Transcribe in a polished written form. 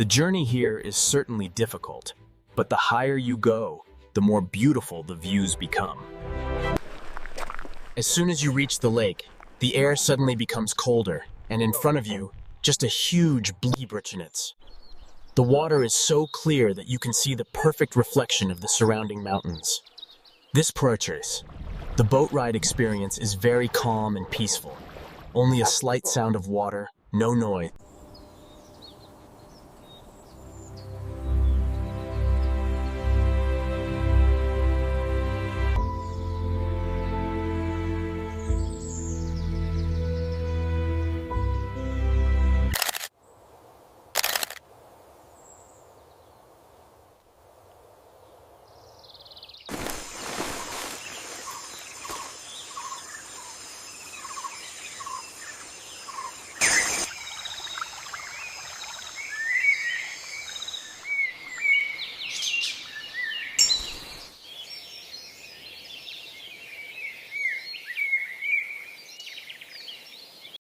The journey here is certainly difficult, but the higher you go, the more beautiful the views become. As soon as you reach the lake, the air suddenly becomes colder, and in front of you, just a huge breachnets. The water is so clear that you can see the perfect reflection of the surrounding mountains. This purchase, the boat ride experience is very calm and peaceful. Only a slight sound of water, no noise,